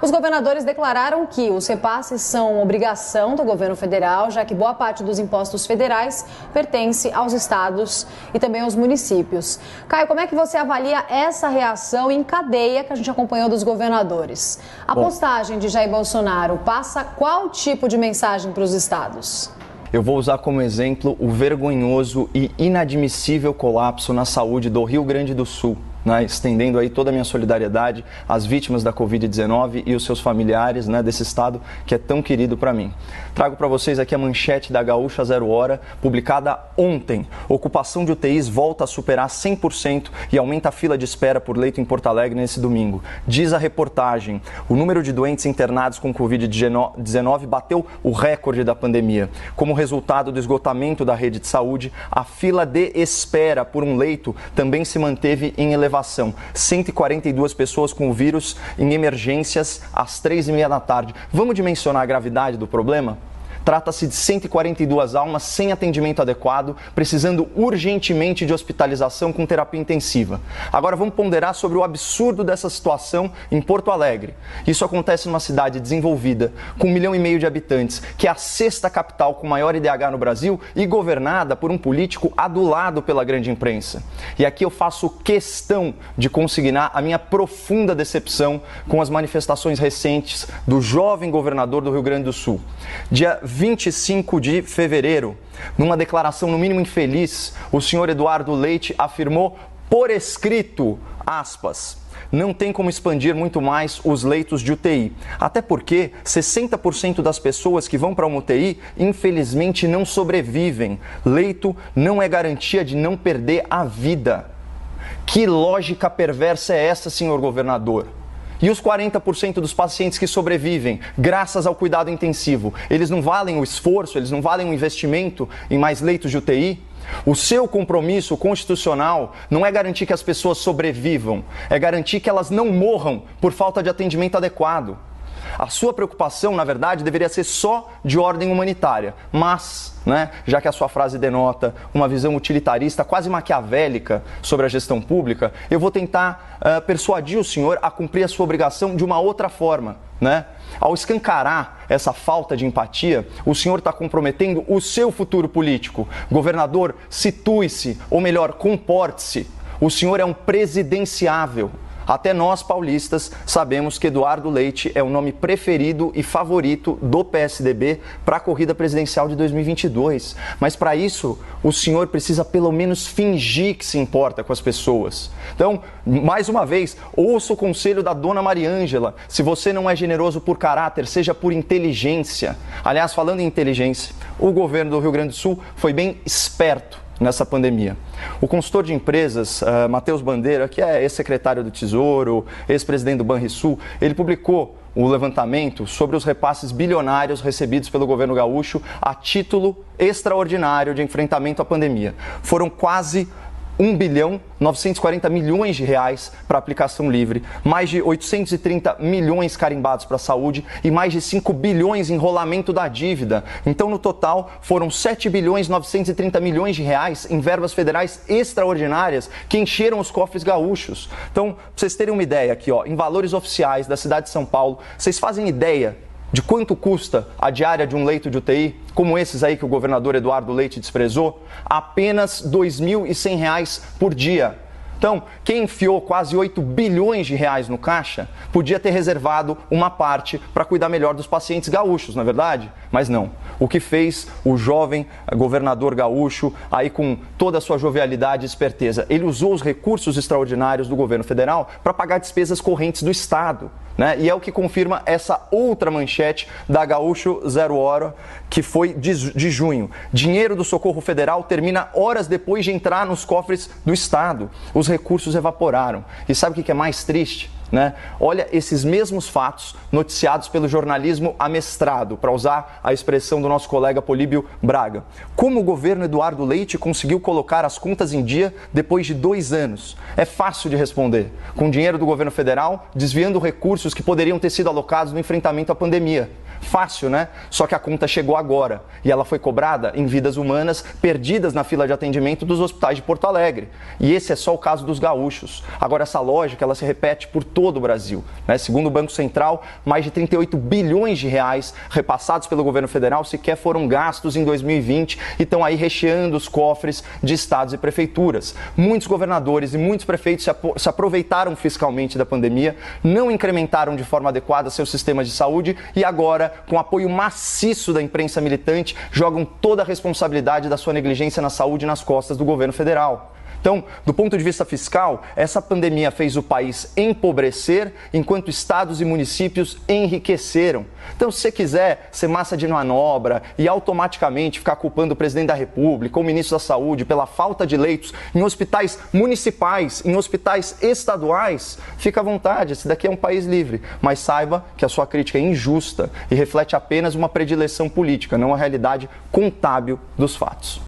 Os governadores declararam que os repasses são obrigação do governo federal, já que boa parte dos impostos federais pertence aos estados e também aos municípios. Caio, como é que você avalia essa reação em cadeia que a gente acompanhou dos governadores? A postagem de Jair Bolsonaro passa qual tipo de mensagem para os estados? Eu vou usar como exemplo o vergonhoso e inadmissível colapso na saúde do Rio Grande do Sul, né, estendendo aí toda a minha solidariedade às vítimas da Covid-19 e os seus familiares, né, desse estado que é tão querido para mim. Trago para vocês aqui a manchete da Gaúcha Zero Hora, publicada ontem. Ocupação de UTIs volta a superar 100% e aumenta a fila de espera por leito em Porto Alegre nesse domingo. Diz a reportagem, o número de doentes internados com Covid-19 bateu o recorde da pandemia. Como resultado do esgotamento da rede de saúde, a fila de espera por um leito também se manteve em elevação. 142 pessoas com o vírus em emergências às 3h30 da tarde. Vamos dimensionar a gravidade do problema? Trata-se de 142 almas sem atendimento adequado, precisando urgentemente de hospitalização com terapia intensiva. Agora vamos ponderar sobre o absurdo dessa situação em Porto Alegre. Isso acontece numa cidade desenvolvida, com 1,5 milhão de habitantes, que é a 6ª capital com maior IDH no Brasil e governada por um político adulado pela grande imprensa. E aqui eu faço questão de consignar a minha profunda decepção com as manifestações recentes do jovem governador do Rio Grande do Sul. Dia 25 de fevereiro, numa declaração no mínimo infeliz, o senhor Eduardo Leite afirmou por escrito, aspas, não tem como expandir muito mais os leitos de UTI. Até porque 60% das pessoas que vão para uma UTI, infelizmente, não sobrevivem. Leito não é garantia de não perder a vida. Que lógica perversa é essa, senhor governador? E os 40% dos pacientes que sobrevivem, graças ao cuidado intensivo, eles não valem o esforço, eles não valem o investimento em mais leitos de UTI? O seu compromisso constitucional não é garantir que as pessoas sobrevivam, é garantir que elas não morram por falta de atendimento adequado. A sua preocupação, na verdade, deveria ser só de ordem humanitária, mas, já que a sua frase denota uma visão utilitarista, quase maquiavélica sobre a gestão pública, eu vou tentar persuadir o senhor a cumprir a sua obrigação de uma outra forma, Ao escancarar essa falta de empatia, o senhor está comprometendo o seu futuro político. Governador, situe-se, ou melhor, comporte-se. O senhor é um presidenciável. Até nós, paulistas, sabemos que Eduardo Leite é o nome preferido e favorito do PSDB para a corrida presidencial de 2022. Mas para isso, o senhor precisa pelo menos fingir que se importa com as pessoas. Então, mais uma vez, ouça o conselho da dona Mariângela. Se você não é generoso por caráter, seja por inteligência. Aliás, falando em inteligência, o governo do Rio Grande do Sul foi bem esperto nessa pandemia. O consultor de empresas, Matheus Bandeira, que é ex-secretário do Tesouro, ex-presidente do Banrisul, ele publicou o levantamento sobre os repasses bilionários recebidos pelo governo gaúcho a título extraordinário de enfrentamento à pandemia. Foram quase 1,940 bilhões de reais para aplicação livre, mais de 830 milhões carimbados para a saúde e mais de 5 bilhões em rolamento da dívida. Então, no total, foram 7,930 bilhões de reais em verbas federais extraordinárias que encheram os cofres gaúchos. Então, para vocês terem uma ideia aqui, em valores oficiais da cidade de São Paulo, vocês fazem ideia de quanto custa a diária de um leito de UTI, como esses aí que o governador Eduardo Leite desprezou? Apenas R$ 2.100 por dia. Então, quem enfiou quase 8 bilhões de reais no caixa, podia ter reservado uma parte para cuidar melhor dos pacientes gaúchos, não é verdade? Mas não. O que fez o jovem governador gaúcho, aí com toda a sua jovialidade e esperteza? Ele usou os recursos extraordinários do governo federal para pagar despesas correntes do Estado. E é o que confirma essa outra manchete da Gaúcho Zero Hora, que foi de junho. Dinheiro do Socorro Federal termina horas depois de entrar nos cofres do Estado. Os recursos evaporaram. E sabe o que é mais triste? Olha esses mesmos fatos noticiados pelo jornalismo amestrado, para usar a expressão do nosso colega Políbio Braga. Como o governo Eduardo Leite conseguiu colocar as contas em dia depois de 2 anos? É fácil de responder. Com dinheiro do governo federal, desviando recursos que poderiam ter sido alocados no enfrentamento à pandemia. Fácil, né? Só que a conta chegou agora e ela foi cobrada em vidas humanas perdidas na fila de atendimento dos hospitais de Porto Alegre. E esse é só o caso dos gaúchos. Agora, essa lógica ela se repete por todo o Brasil, né? Segundo o Banco Central, mais de 38 bilhões de reais repassados pelo governo federal sequer foram gastos em 2020 e estão aí recheando os cofres de estados e prefeituras. Muitos governadores e muitos prefeitos se aproveitaram fiscalmente da pandemia, não incrementaram de forma adequada seus sistemas de saúde e agora, com apoio maciço da imprensa militante, jogam toda a responsabilidade da sua negligência na saúde nas costas do governo federal. Então, do ponto de vista fiscal, essa pandemia fez o país empobrecer, enquanto estados e municípios enriqueceram. Então, se você quiser ser massa de manobra e automaticamente ficar culpando o presidente da República ou o ministro da Saúde pela falta de leitos em hospitais municipais, em hospitais estaduais, fica à vontade, esse daqui é um país livre. Mas saiba que a sua crítica é injusta e reflete apenas uma predileção política, não a realidade contábil dos fatos.